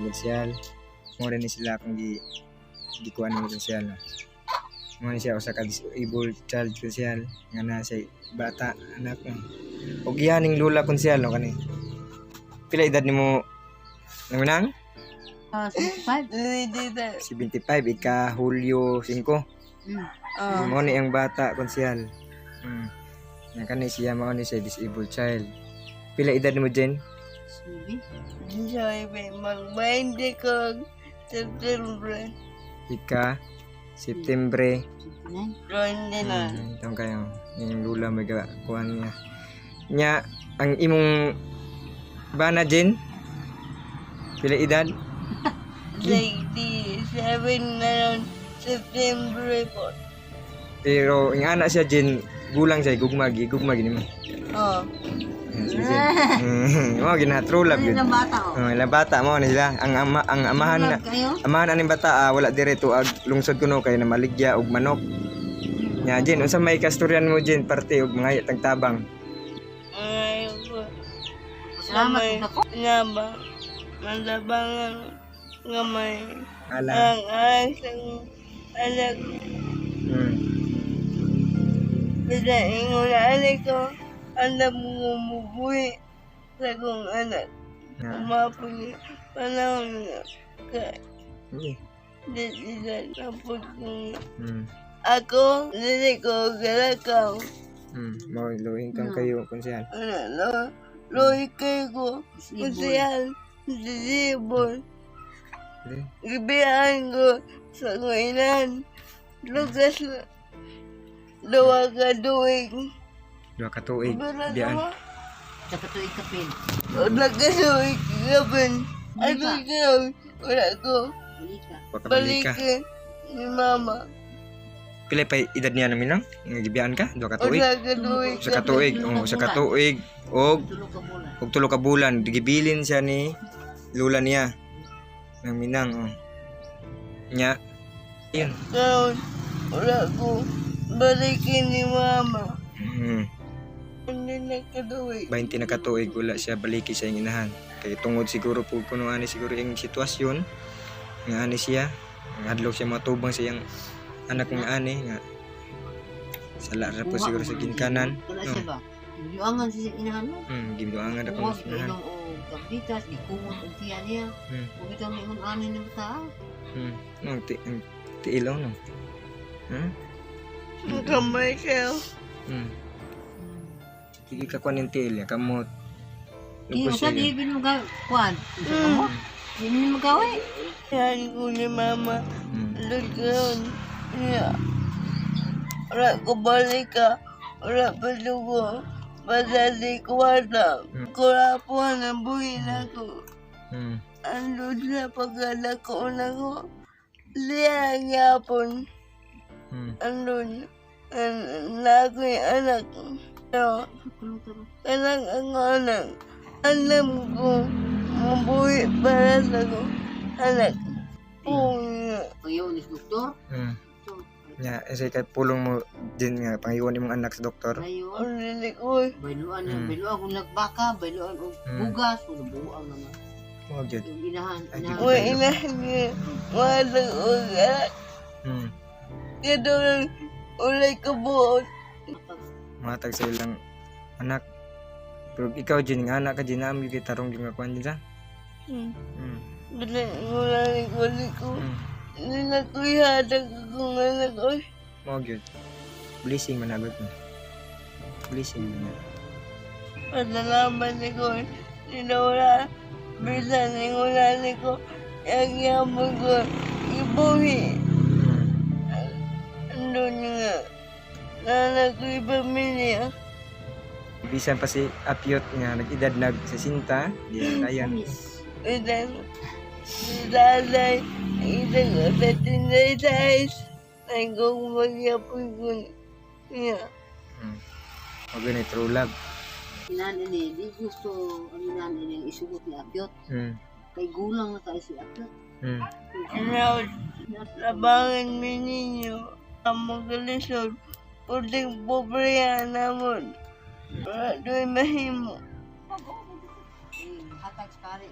konsyal. Mo rin ni sila akong gikuan ni konsyal. Mo ni siya usa ka disabled child konsyal nga na say bata anak mo. Og ihaning lula konsyal no kani. Pila edad nimo nang 75. 75 ika Hulyo 5. Mo ni ang bata konsyal. Nga kani siya mao ni siya disabled child. Pila edad nimo Jen? Enjoy mag-20 ko September. Ika September 29. itong kayo yung lula may kuhan niya nya ang imong bana Jen pila edad 67 na September po. pero yung anak siya Jen gulang siya gugmagi nimo mo gina true love yun Ilang bata ilang bata mo na sila ang amahan aning bata wala direto ag lungsod kuno kay na maligya og manok nya Jen unsa may kasturyan mo Jen parte og mga tagtabang salamat ako naba mandabangan nga may ala ang asang anak bisa ingulan ko alam mo mubuhi sa kong anak umapon panahon nga ka dito tapos kung ako dili ko galakaw mo luhin kang kayo konsyal loy kayo ko konsyal disibol gibiyahan ko sa kuinan lugas duwa ka duwing dua ka tuig diyan Kapatuig kapin. Nagkasuig kapin. Ano ka? Wala ko. balik ka Ni mama. pila pa edad niya namin nga gibiyaan ka dua ka tuig Usa ka tuig. usa ka tuig og tulo ka bulan gibilin siya ni lula niya ng Minang nya yun Kaon. Wala ko. Balikin ni mama. Hindi nagkaduwi. 20 na katuig wala siya baliki sa iyang inahan kay tungod siguro po kuno ani siguro yung sitwasyon nga ani siya hadlok siya matubang sa iyang anak nga ani nga sala ra po siguro sa ginkanan Giduangan sa inahan mo. giduangan ako Kuwas sa inahan ilong o kapitas, gikumot ang tiya niya. Kung ito may mga anin ng tao. tiilaw no Ang kamay kayo. Hindi ka kuha ng tiil niya, kamot. Hindi mo sa di mo ka, kuwan. Hindi mo gawin. Yan ko ni mama. Lagyan. Wala ko balik ka. Wala pa dugo. Padali ko wala. Kurapuan ang buhin ako. Andun sa pag-anak ko na ko. Liyang yapon. Andun. Na ako yung anak. Pero, kanang ang anak. Alam ko, mabuhi para sa ko. Anak. Payaw ni doktor. Nya, kay pulong mo din nga pangiwan imong anak sa doktor. Ayun. Ulilik ko. Bailuan kung nagbaka, bailuan o bugas, o nabuang naman. Mo gyud. Yung inahan. Wa inahan niya. Wala ko anak. Kadang ulay ka buot. Matag sa ilang anak. Pero ikaw din nga anak ka din namin yung tarong yung akuan din sa. Wala ko. Hindi na ko ihadag akong anak ko. Mo gyud. Blessing man agad mo. Blessing man. Pasalamat ni ko. Sinawala. Bisa ni wala ni ko. Yang yamon ko. Ibuhi. Andun nga. Nana ko ipamilya. Bisan pa si Apyot nga nag-edad sa sinta. Di ayan. Idang. Dadai. Idang ko sa tinday size. Ay kong magyapon ko. Yeah. Huwag yun ay true love. Inahan ini, di gusto ang inahan ini isugot ni Akyot. Kay gulang na tayo si Akyot. Labangan mi ninyo. Ang magalisod. Puting pobriya namon. Wala do'y mahimo. Hatag sekali.